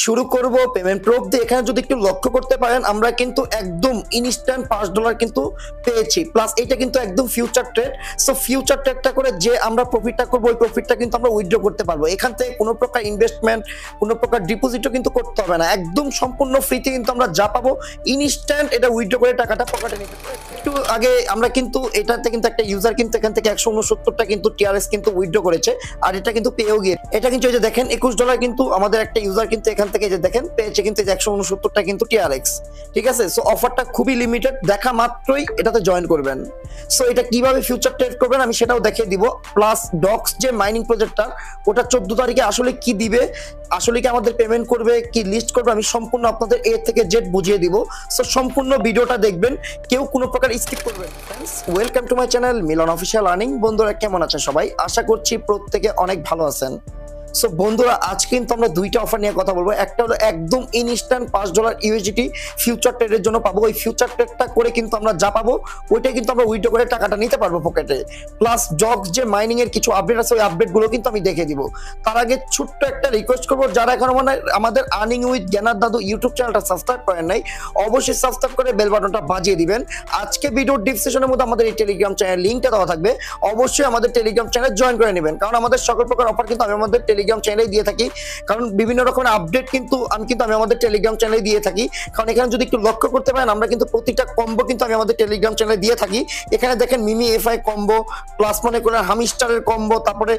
শুরু করব payment proof দিয়ে। এখানে যদি একটু লক্ষ্য করতে পারেন আমরা কিন্তু একদম ইনস্ট্যান্ট $5 কিন্তু পেয়েছি, প্লাস এটা কিন্তু একদম ফিউচার ট্রেড। সো ফিউচার ট্রেডটা করে যে আমরা প্রফিটটা করবো ওই প্রফিটটা কিন্তু আমরা উইথড্র করতে পারবো। এখান থেকে কোনো প্রকার ইনভেস্টমেন্ট, কোনো প্রকার ডিপোজিটও কিন্তু করতে হবে না, একদম সম্পূর্ণ ফ্রিতে কিন্তু আমরা যা পাবো ইনস্ট্যান্ট এটা উইথড্র করে টাকাটা পকেটে নিতে পারবো। একটু আগে আমরা কিন্তু এটাতে কিন্তু একটা ইউজার কিন্তু এখান থেকে 169টা কিন্তু টিআরএস কিন্তু উইথড্র করেছে, আর এটা কিন্তু পেয়েও গিয়ে এটা কিন্তু এই যে দেখেন $21 কিন্তু আমাদের একটা ইউজার কিন্তু এখান থেকে যে দেখেন পেয়েছে কিন্তু 169টা কিন্তু টিআরএক্স। ঠিক আছে, সো অফারটা খুবই লিমিটেড, দেখা মাত্রই এটাতে জয়েন করবেন। সো এটা কিভাবে ফিউচার ট্রেড করবেন আমি সেটাও দেখিয়ে দিব, প্লাস ডক্স যে মাইনিং প্রজেক্টটা ওটা 14 তারিখে আসলে কি দিবে, আসলে কি আমাদের পেমেন্ট করবে, কি লিস্ট করবে, আমি সম্পূর্ণ আপনাদের এ থেকে জেড বুঝিয়ে দিব। সো সম্পূর্ণ ভিডিওটা দেখবেন, কেউ কোনো প্রকার স্কিপ করবেন। Welcome to my channel Milan official earning. বন্ধুরা কেমন আছেন সবাই? আশা করছি প্রত্যেকে অনেক ভালো আছেন। সো বন্ধুরা আজ কিন্তু আমরা দুইটা অফার নিয়ে কথা বলবো। একটা হলো একদম ইনস্ট্যান্ট $5 ইউএসডিটি ফিউচার ট্রেডের জন্য পাবো। ওই ফিউচার ট্রেডটা করে কিন্তু আমরা যা পাবো ওইটাই কিন্তু আমরা উইথড্র করে টাকাটা নিতে পারবো পকেটে। প্লাস জক্স যে মাইনিং এর কিছু আপডেট আছে ওই আপডেটগুলো কিন্তু আমি দেখে দিব। তার আগে ছোট্ট একটা রিকোয়েস্ট করবো, যারা এখনো মানে আমাদের আর্নিং উইথ জ্ঞানার দাদু ইউটিউব চ্যানেলটা সাবস্ক্রাইব করেন নাই অবশ্যই সাবস্ক্রাইব করে বেল বাটনটা বাজিয়ে দিবেন। আজকে ভিডিওর ডিসক্রিপশনের মধ্যে আমাদের এই টেলিগ্রাম চ্যানেল লিঙ্কটা দেওয়া থাকবে, অবশ্যই আমাদের টেলিগ্রাম চ্যানেল জয়েন করে নেবেন, কারণ আমাদের সকল প্রকার অফার কিন্তু আমি আমাদের টেলিগ্রাম চ্যানেলে দিয়ে থাকি। কারণ বিভিন্ন রকমের আপডেট কিন্তু আমি আমাদের টেলিগ্রাম চ্যানেলে দিয়ে থাকি। কারণ এখানে যদি একটু লক্ষ্য করতে পারেন আমরা কিন্তু প্রতিটা কম্বো কিন্তু আমি আমাদের টেলিগ্রাম চ্যানেলে দিয়ে থাকি। এখানে দেখেন মিমি এফআই কম্বো, প্লাস মনে করেন হামিস্টারের কম্বো, তারপরে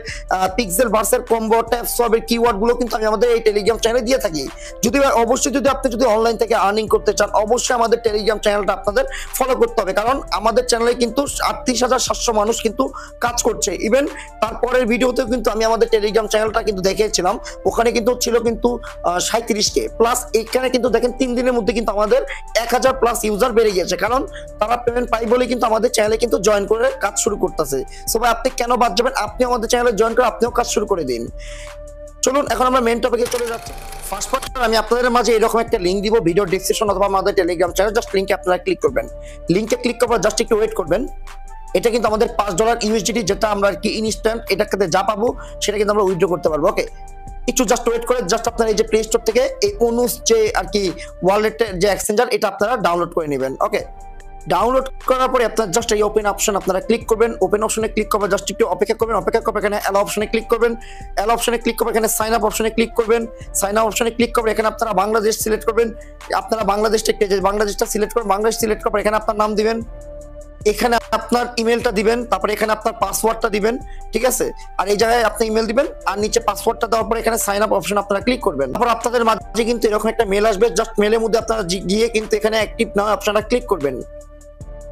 পিক্সেল ভার্সের কম্বো, ট্যাপ সোয়াবের কিওয়ার্ড গুলো কিন্তু আমি আমাদের এই টেলিগ্রাম চ্যানেলে দিয়ে থাকি। যদি অবশ্যই যদি আপনি যদি অনলাইন থেকে আর্নিং করতে চান অবশ্যই আমাদের টেলিগ্রাম চ্যানেলটা আপনাদের ফলো করতে হবে, কারণ আমাদের চ্যানেলে কিন্তু 38,700 মানুষ কিন্তু কাজ করছে। ইভেন তারপরের ভিডিওতেও কিন্তু আমি আমাদের টেলিগ্রাম চ্যানেলটা কিন্তু দেখিয়েছিলাম, ওখানে কিন্তু ছিল কিন্তু 37K প্লাস। এইখানে কিন্তু দেখেন 3 দিনের মধ্যে কিন্তু আমাদের 1000 প্লাস ইউজার বেড়ে গেছে, কারণ তারা পেমেন্ট পাই বলে কিন্তু আমাদের চ্যানেলে কিন্তু জয়েন করে কাজ শুরু করতেছে। সো ভাই আপনি কেন বাদ যাবেন? আপনি আমাদের চ্যানেলে জয়েন করে আপনিও কাজ শুরু করে দিন। চলুন এখন আমরা মেইন টপিকে চলে যাচ্ছি। ফার্স্ট পার্ট আমি আপনাদের মাঝে এরকম একটা লিঙ্ক দিব ভিডিও ডেসক্রিপশন অথবা আমাদের টেলিগ্রাম চ্যানেল, জাস্ট লিঙ্কে আপনারা ক্লিক করবেন। লিঙ্কে ক্লিক করার জাস্ট একটু ওয়েট করবেন। এটা কিন্তু আমাদের $5 ইউএসডিটি, যেটা আমরা আর কি ইনস্ট্যান্ট এটাকে যা পাবো সেটা কিন্তু আমরা উইথড্র করতে পারবো। ওকে, একটু জাস্ট ওয়েট করে জাস্ট আপনারা এই যে প্লে স্টোর থেকে এই অনুস যে আর কি ওয়ালেটের যে এক্সচেঞ্জার এটা আপনারা ডাউনলোড করে নেবেন। ওকে, ডাউনলোড করার পরে আপনারা জাস্ট এই ওপেন অপশন আপনারা ক্লিক করবেন। ওপেন অপশনে ক্লিক করবেন, জাস্ট একটু অপেক্ষা করবেন। অপেক্ষা করবেন, এখানে অ্যালো অপশনে ক্লিক করবেন। অ্যালো অপশনে ক্লিক করবেন, এখানে সাইন আপ অপশনে ক্লিক করবেন। সাইন আপ অপশনে ক্লিক করবেন, এখানে আপনারা বাংলাদেশ সিলেক্ট করবেন। আপনারা বাংলাদেশটা বাংলাদেশটা সিলেক্ট করবেন। বাংলাদেশ সিলেক্ট করার পর এখানে আপনার নাম দিবেন, এখানে আপনার ইমেলটা দিবেন, তারপরে এখানে আপনার পাসওয়ার্ডটা দিবেন। ঠিক আছে, আর এই জায়গায় আপনি ইমেল দিবেন আর নিচে পাসওয়ার্ডটা দেওয়ার পর এখানে সাইন আপ অপশন আপনারা ক্লিক করবেন। তারপর আপনাদের মাঝে কিন্তু এরকম একটা মেল আসবে, জাস্ট মেলের মধ্যে আপনারা গিয়ে কিন্তু এখানে অ্যাক্টিভ নাও অপশনটা ক্লিক করবেন।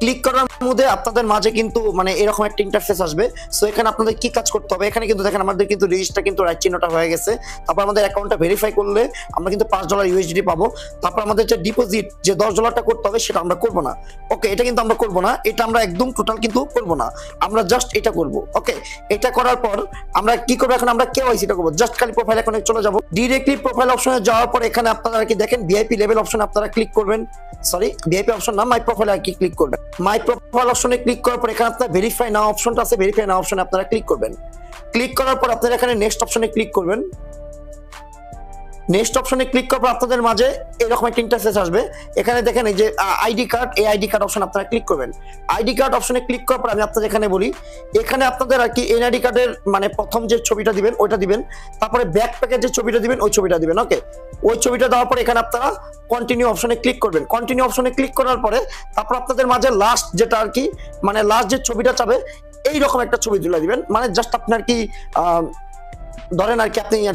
ক্লিক করার মধ্যে আপনাদের মাঝে কিন্তু মানে এরকম একটা ইন্টারফেস আসবে। সো এখানে আপনাদের কি কাজ করতে হবে, এখানে কিন্তু দেখেন আমাদের কিন্তু রেজিস্টার কিন্তু রাইট চিহ্নটা হয়ে গেছে। তারপর আমাদের অ্যাকাউন্টটা ভেরিফাই করলে আমরা কিন্তু $5 ইউএসডি পাবো। তারপর আমাদের যে ডিপোজিট যে $10টা করতে হবে সেটা আমরা করব না। ওকে, এটা কিন্তু আমরা করব না, এটা আমরা একদম টোটাল কিন্তু করব না, আমরা জাস্ট এটা করব। ওকে, এটা করার পর আমরা কি করব, এখন আমরা কেওয়াইসিটা করব। জাস্ট খালি প্রোফাইল এখানে চলে যাব। ডিরেক্টলি প্রোফাইল অপশনে যাওয়ার পর এখানে আপনারা কি দেখেন ভিআইপি লেভেল অপশন আপনারা ক্লিক করবেন। সরি, ভিআইপি অপশন না, মাই প্রোফাইলে আর কি ক্লিক করবেন। মাই প্রোফাইল অপশনে ক্লিক করার পর এখানে আপনারা ভেরিফাই নাও অপশনটা আছে, ভেরিফাই নাও অপশনে আপনারা ক্লিক করবেন। ক্লিক করার পর আপনারা এখানে নেক্সট অপশনে ক্লিক করবেন। নেক্সট অপশনে ক্লিক করার পর আপনাদের মাঝে এরকম একটা ইন্টারফেস আসবে। এখানে দেখেন এই যে আইডি কার্ড, এই আইডি কার্ড অপশন আপনারা ক্লিক করবেন। আইডি কার্ড অপশনে ক্লিক করার পর আমি আপনাদের এখানে বলি, এখানে আপনাদের আর কি এনআইডি কার্ডের মানে প্রথম যে ছবিটা দিবেন ওইটা দিবেন, তারপরে ব্যাক প্যাকের যে ছবিটা দিবেন ওই ছবিটা দিবেন। ওকে, ওই ছবিটা দেওয়ার পর এখানে আপনারা কন্টিনিউ অপশনে ক্লিক করবেন। কন্টিনিউ অপশনে ক্লিক করার পরে তারপর আপনাদের মাঝে লাস্ট যেটা আর কি মানে লাস্ট যে ছবিটা চাবে এইরকম একটা ছবি তুলে দিবেন। মানে জাস্ট আপনার কি ধরেন আর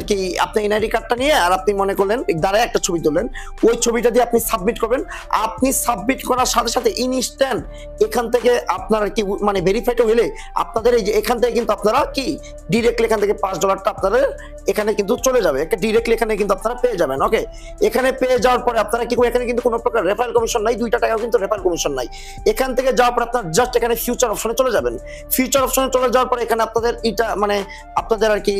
কি আপনি এনআইডি কার্ডটা নিয়ে আর আপনি মনে করলেন দাঁড়ায় একটা ছবি তুললেন, ওই ছবিটা দিয়ে আপনি সাবমিট করবেন। আপনি সাবমিট করার সাথে সাথে ইনস্ট্যান্ট এখান থেকে আপনার কি মানে ভেরিফাইড হলে আপনাদের এই যে এখান থেকে কিন্তু আপনারা কি ডিরেক্টলি এখান থেকে $5টা আপনাদের এখানে কিন্তু চলে যাবে, ডিরেক্টলি এখানে কিন্তু আপনারা পেয়ে যাবেন। ওকে, এখানে পেয়ে যাওয়ার পরে আপনারা কি এখানে কিন্তু কোনো প্রকার রেফারেল কমিশন নাই, 2 টাকাও কিন্তু রেফারেল কমিশন নাই। এখান থেকে যাওয়ার পর আপনারা জাস্ট এখানে ফিউচার অপশনে চলে যাবেন। ফিউচার অপশনে চলে যাওয়ার পরে এখানে আপনাদের এটা মানে আপনাদের আর কি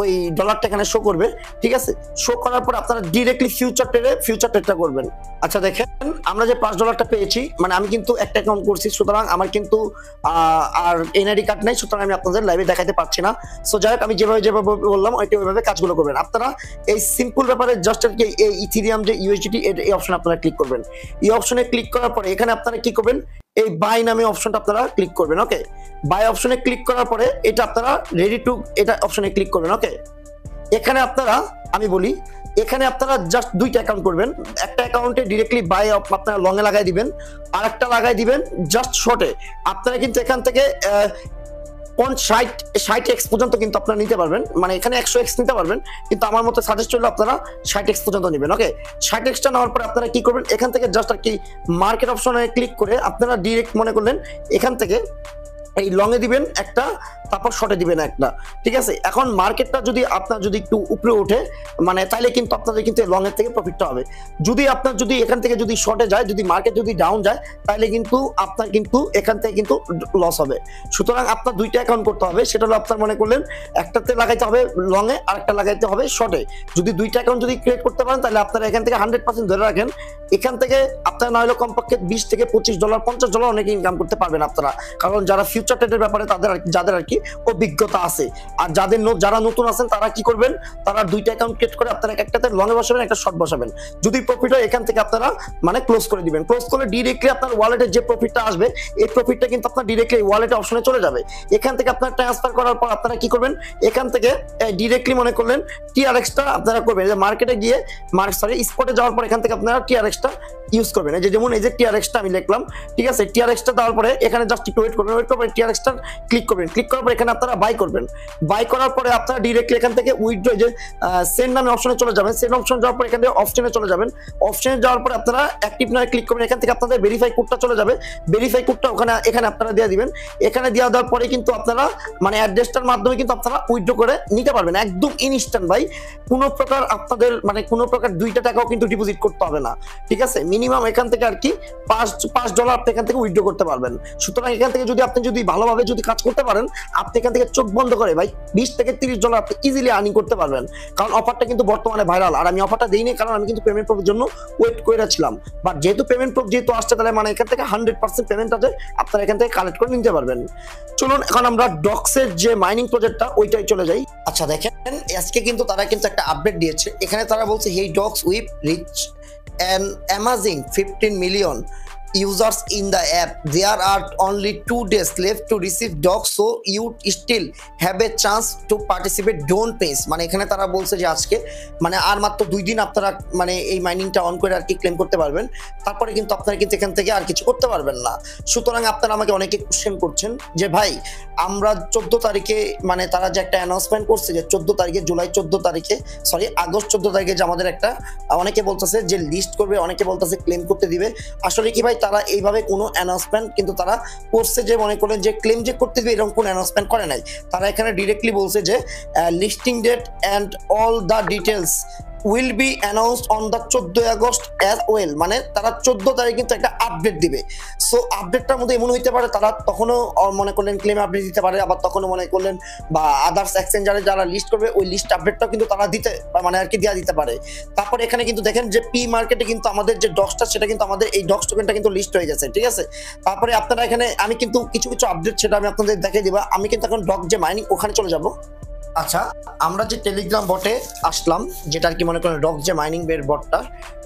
ওই ডলারটা এখানে শো করবে, ঠিক আছে। শো করার পর আপনারা ডিরেক্টলি ফিউচার ট্রেডটা করবেন। আচ্ছা দেখেন আমরা যে $5 পেয়েছি, মানে আমি কিন্তু একটা অ্যাকাউন্ট করছি, সুতরাং আমার কিন্তু আর এনআইডি কার্ড নাই, সুতরাং আমি আপনাদের লাইভে দেখাতে পারছি না। সো যাই হোক, আমি যেভাবে বললাম ওইভাবে কাজগুলো করবেন আপনারা। এই সিম্পল ব্যাপারে জাস্ট আর কি এই ইথিরিয়াম যে ইউএসডিটি এই অপশন আপনারা ক্লিক করবেন। এই অপশনে ক্লিক করার পরে এখানে আপনারা কি করবেন, এই বাই নামে অপশনটা আপনারা ক্লিক করবেন। ওকে, বাই অপশনে ক্লিক করার পরে এটা আপনারা রেডি টু এটা অপশনে ক্লিক করবেন। ওকে, এখানে আপনারা আমি বলি এখানে আপনারা জাস্ট দুইটা অ্যাকাউন্ট করবেন। একটা অ্যাকাউন্টে ডিরেক্টলি বাই আপনারা লং এ লাগাই দিবেন, আর একটা লাগাই দিবেন জাস্ট শর্টে। আপনারা কিন্তু এখান থেকে 60x পর্যন্ত কিন্তু আপনারা নিতে পারবেন, মানে এখানে 100x নিতে পারবেন, কিন্তু আমার মতে সাজেস্ট হলো আপনারা 60x পর্যন্ত নেবেন। ওকে, 60xটা নেওয়ার পরে আপনারা কি করবেন, এখান থেকে জাস্ট আর কি মার্কেট অপশনে ক্লিক করে আপনারা ডিরেক্ট মনে করলেন এখান থেকে এই লং এ দিবেন একটা, তারপর শর্টে দিবেন একটা, ঠিক আছে। এখন মার্কেটটা যদি আপনার যদি একটু উপরে ওঠে, মানে তাইলে কিন্তু আপনাদের কিন্তু লং এর থেকে প্রফিটটা হবে। যদি আপনার যদি এখান থেকে যদি শর্টে যায়, যদি মার্কেট যদি ডাউন যায়, তাহলে কিন্তু আপনার কিন্তু এখান থেকে কিন্তু লস হবে। সুতরাং আপনার দুইটা অ্যাকাউন্ট করতে হবে, সেটা হলো আপনার মনে করলেন একটাতে লাগাইতে হবে লং এ, আর একটা লাগাইতে হবে শর্টে। যদি দুইটা অ্যাকাউন্ট যদি ক্রিয়েট করতে পারেন, তাহলে আপনারা এখান থেকে 100% ধরে রাখেন, এখান থেকে আপনার না হলে কমপক্ষে $20 থেকে $25 $50 অনেক ইনকাম করতে পারবেন আপনারা। কারণ যারা ফিউচার ট্রেডের ব্যাপারে যাদের আর কি অভিজ্ঞতা আছে, আর যারা নতুন আছেন তারা কি করবেন, তারা দুইটা অ্যাকাউন্ট ক্রিয়েট করে আপনারা একটাতে লং এ বসাবেন, একটা শর্ট বসাবেন। যদি প্রফিট হয় এখান থেকে আপনারা মানে ক্লোজ করে দিবেন। ক্লোজ করলে ডিরেক্টলি আপনার ওয়ালেটে যে প্রফিটটা আসবে, এই প্রফিটটা কিন্তু আপনার ডিরেক্টলি ওয়ালেটে অপশনে চলে যাবে। এখান থেকে আপনার ট্রান্সফার করার পর আপনারা কি করবেন, এখান থেকে ডিরেক্টলি মনে করলেন টিআরএক্সটা আপনারা করবেন। যে মার্কেটে গিয়ে স্পটে যাওয়ার পর এখান থেকে আপনারা টিআরএক্সটা ইউজ করবেন। এই যে যেমন এই যে টিআরএক্সটা আমি লিখলাম, ঠিক আছে। টিআরএক্সটা দেওয়ার পরে এখানে জাস্ট একটু ওয়েট করবেন, ওয়েট করবেন, টিআরএক্সটা ক্লিক করবেন। ক্লিক করার পর এখানে আপনারা বাই করবেন। বাই করার পরে আপনারা ডিরেক্টলি এখান থেকে উইথড্র যে সেন্ড নামে অপশনে চলে যাবেন। সেন্ড অপশন যাওয়ার পর এখান থেকে অপশনে চলে যাবেন। অপশনে যাওয়ার পরে আপনারা অ্যাক্টিভ নামে ক্লিক করবেন। এখান থেকে আপনাদের ভেরিফাই কোডটা চলে যাবে। ভেরিফাই কোডটা এখানে আপনারা দিয়ে দিবেন। এখানে দেওয়া দেওয়ার পরে কিন্তু আপনারা মানে অ্যাড্রেসটার মাধ্যমে কিন্তু আপনারা উইথড্র করে নিতে পারবেন, একদম ইনস্ট্যান্ট ভাই। কোনো প্রকার আপনাদের মানে কোনো প্রকার $2 টাকাও কিন্তু ডিপোজিট করতে হবে না, ঠিক আছে। মিনিমাম এখান থেকে আর কি $5 আপনি এখান থেকে উইথড্র করতে পারবেন। সুতরাং এখান থেকে আপনি যদি ভালোভাবে যদি কাজ করতে পারেন, আপনি এখান থেকে চোখ বন্ধ করে ভাই $20 থেকে $30 আপনি ইজিলি আর্নিং করতে পারবেন। কারণ অফারটা কিন্তু বর্তমানে ভাইরাল, আর আমি অফারটা দিইনি কারণ আমি কিন্তু পেমেন্ট প্রুফের জন্য ওয়েট করে ছিলাম। বাট যেহেতু পেমেন্ট প্রুফ যেহেতু আসছে, তাহলে মানে এখান থেকে 100% পেমেন্ট আছে, আপনারা এখান থেকে কালেক্ট করে নিতে পারবেন। চলুন এখন আমরা ডক্সের যে মাইনিং প্রজেক্টটা ওইটাই চলে যাই। আচ্ছা দেখেন, আজকে কিন্তু তারা কিন্তু একটা আপডেট দিয়েছে। এখানে তারা বলছে hey docs with rich an amazing 15 million users in the app. There are only 2 days left to receive docs, so you still have a chance to participate. Don't miss. মানে এখানে তারা বলছে যে আজকে মানে আর মাত্র 2 দিন আপনারা মানে এই মাইনিংটা অন করে আর কি ক্লেম করতে পারবেন। তারপরে কিন্তু আপনারা কিন্তু এখান থেকে আর কিছু করতে পারবেন না। সুতরাং আপনারা আমাকে অনেকে কোশ্চেন করছেন যে ভাই আমরা 14 তারিখে মানে তারা যে একটা অ্যানাউন্সমেন্ট করছে যে 14 তারিখে জুলাই 14 তারিখে সরি আগস্ট 14 তারিখে যে আমাদের একটা অনেকে বলতেছে যে লিস্ট করবে, অনেকে বলতেছে ক্লেম করতে দিবে। আসলে কি ভাই তারা এইভাবে কোনো অ্যানাউন্সমেন্ট কিন্তু তারা করছে যে মনে করেন যে ক্লেম যে করতে দিবে এরকম কোনো অ্যানাউন্সমেন্ট করে নাই। তারা এখানে ডিরেক্টলি বলছে যে listing date and all the details will be announced on the 14 August as well। মানে তারা 14 তারিখ কিন্তু একটা আপডেট দিবে। সো আপডেটটার মধ্যে এমন হইতে পারে তারা তখনও মনে করলেন ক্লেম আপডেট দিতে পারে, আবার তখনও মনে করলেন বা আদার্স এক্সচেঞ্জারে যারা লিস্ট করবে ওই লিস্ট আপডেটটাও কিন্তু তারা দিতে মানে আর কি দেওয়া দিতে পারে। তারপর এখানে কিন্তু দেখেন যে পি মার্কেটে কিন্তু আমাদের যে ডক্সটা সেটা কিন্তু আমাদের এই ডক্স টোকেনটা কিন্তু লিস্ট হয়ে গেছে, ঠিক আছে। তারপরে আপনারা এখানে আমি কিন্তু কিছু আপডেট সেটা আমি আপনাদের দেখিয়ে দিব। আমি কিন্তু এখন ডক যে মাইনিং ওখানে চলে যাব। আচ্ছা আমরা যে টেলিগ্রাম বটে আসলাম, যেটা আর কি মনে করেন ডক যে মাইনিং বের বটটা,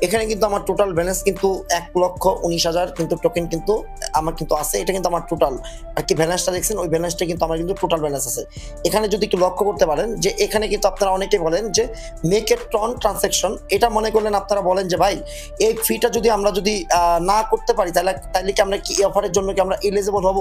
এখানে কিন্তু আমার টোটাল ব্যালেন্স কিন্তু 1,19,000 কিন্তু টোকেন কিন্তু আমার কিন্তু আছে। এটা কিন্তু আমার টোটাল আর কি ব্যালেন্সটা দেখছেন, ওই ব্যালেন্সটা কিন্তু আমার কিন্তু টোটাল ব্যালেন্স আছে। এখানে যদি একটু লক্ষ্য করতে পারেন যে এখানে কিন্তু আপনারা অনেকে বলেন যে মেক এ টন ট্রানজাকশন, এটা মনে করলেন আপনারা বলেন যে ভাই এই ফিটা যদি আমরা যদি না করতে পারি তাহলে কি আমরা কি এই অফারের জন্য কি আমরা এলিজিবল হব?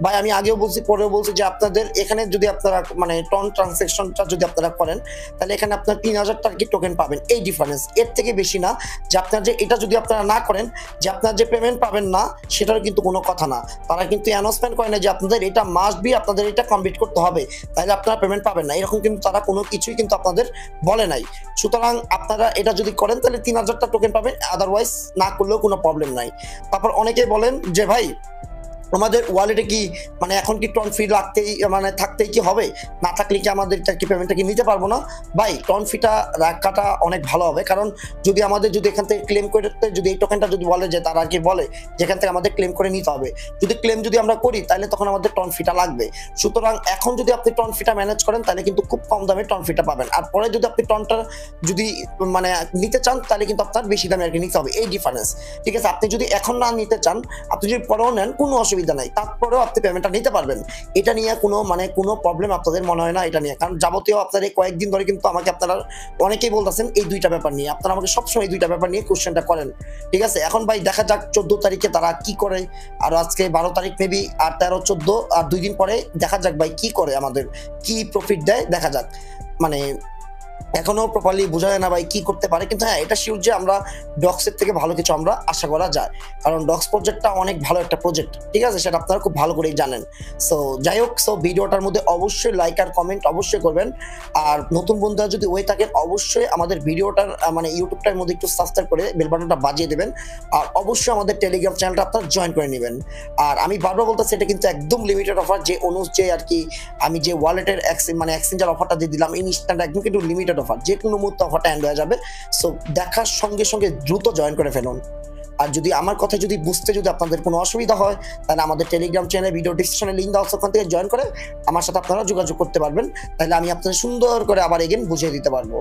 ভাই আমি আগেও বলছি পরেও বলছি যে আপনাদের এখানে যদি আপনারা মানে টন ট্রানজাকশনটা যদি আপনারা করেন তাহলে এখানে আপনার 3,000 টাকা কি টোকেন পাবেন, এই ডিফারেন্স, এর থেকে বেশি না। যে আপনার যে এটা যদি আপনারা না করেন যে আপনার যে পেমেন্ট পাবেন না সেটার কিন্তু কোনো কথা না। তারা কিন্তু অ্যানাউন্সমেন্ট করে না যে আপনাদের এটা মাস্ট বি আপনাদের এটা কমপ্লিট করতে হবে তাহলে আপনারা পেমেন্ট পাবেন না, এরকম কিন্তু তারা কোনো কিছুই কিন্তু আপনাদের বলে নাই। সুতরাং আপনারা এটা যদি করেন তাহলে 3,000 টা টোকেন পাবেন, আদারওয়াইজ না করলেও কোনো প্রবলেম নাই। তারপর অনেকেই বলেন যে ভাই আমাদের ওয়ালেটে কি মানে এখন কি টন ফি রাখতেই মানে থাকতেই কি হবে? না থাকলে কি আমাদের কি পেমেন্টটা কি নিতে পারবো না? ভাই টন ফিটা রাখাটা অনেক ভালো হবে, কারণ যদি আমাদের যদি এখান থেকে ক্লেম করতে যদি এই টোকেনটা যদি বলে যে তারা আর কি বলে যেখান থেকে আমাদের ক্লেম করে নিতে হবে, যদি ক্লেম যদি আমরা করি তাহলে তখন আমাদের টন ফিটা লাগবে। সুতরাং এখন যদি আপনি টন ফিটা ম্যানেজ করেন তাহলে কিন্তু খুব কম দামে টন ফিটা পাবেন, আর পরে যদি আপনি টনটা যদি মানে নিতে চান তাহলে কিন্তু আপনার বেশি দামে আর কি নিতে হবে, এই ডিফারেন্স। ঠিক আছে, আপনি যদি এখন না নিতে চান, আপনি যদি পরেও নেন কোনো অসুবিধা নাই, তারপরেও আপনি পেমেন্টটা নিতে পারবেন। এটা নিয়ে কোনো প্রবলেম আপনাদের মনে হয় না এটা নিয়ে, কারণ যাবতীয় আপনার এই কয়েকদিন ধরে কিন্তু আমাকে আপনারা অনেকেই বলতেছেন এই দুইটা ব্যাপার নিয়ে, আপনারা আমাকে সবসময় এই দুইটা ব্যাপার নিয়ে কোশ্চেনটা করেন। ঠিক আছে, এখন ভাই দেখা যাক 14 তারিখে তারা কি করে, আর আজকে 12 তারিখ মেবি, আর 13, 14 আর 2 দিন পরে দেখা যাক ভাই কি করে, আমাদের কি প্রফিট দেয় দেখা যাক। মানে এখনো প্রপারলি বোঝা যায় না ভাই কি করতে পারে, কিন্তু হ্যাঁ এটা শিওর যে আমরা ডক্সের থেকে ভালো কিছু আমরা আশা করা যায়, কারণ ডক্স প্রজেক্টটা অনেক ভালো একটা প্রজেক্ট। ঠিক আছে, সেটা আপনারা খুব ভালো করেই জানেন। সো যাই হোক, সো ভিডিওটার মধ্যে অবশ্যই লাইক আর কমেন্ট অবশ্যই করবেন, আর নতুন বন্ধুরা যদি হয়ে থাকেন অবশ্যই আমাদের ভিডিওটার মানে ইউটিউবটার মধ্যে একটু সাবস্ক্রাইব করে বেল বাটনটা বাজিয়ে দেবেন, আর অবশ্যই আমাদের টেলিগ্রাম চ্যানেলটা আপনারা জয়েন করে নেবেন। আর আমি বারবার বলতেছি এটা কিন্তু একদম লিমিটেড অফার, যে যে আর কি আমি যে ওয়ালেটের মানে এক্সচেঞ্জার অফারটা দিয়ে দিলাম ইনস্ট্যান্ট, একদম কিন্তু লিমিটেড অফার, যে কোনো মুহূর্তে অফারটা এন্ড হয়ে যাবে। সো দেখার সঙ্গে সঙ্গে দ্রুত জয়েন করে ফেলুন। আর যদি আমার কথা যদি বুঝতে যদি আপনাদের কোনো অসুবিধা হয়, তাহলে আমাদের টেলিগ্রাম চ্যানেলে ভিডিও ডিসক্রিপশনে লিঙ্ক দেওয়া আছে, ওখান থেকে জয়েন করে আমার সাথে আপনারা যোগাযোগ করতে পারবেন, তাহলে আমি আপনাদের সুন্দর করে আবার এগেন বুঝিয়ে দিতে পারবো।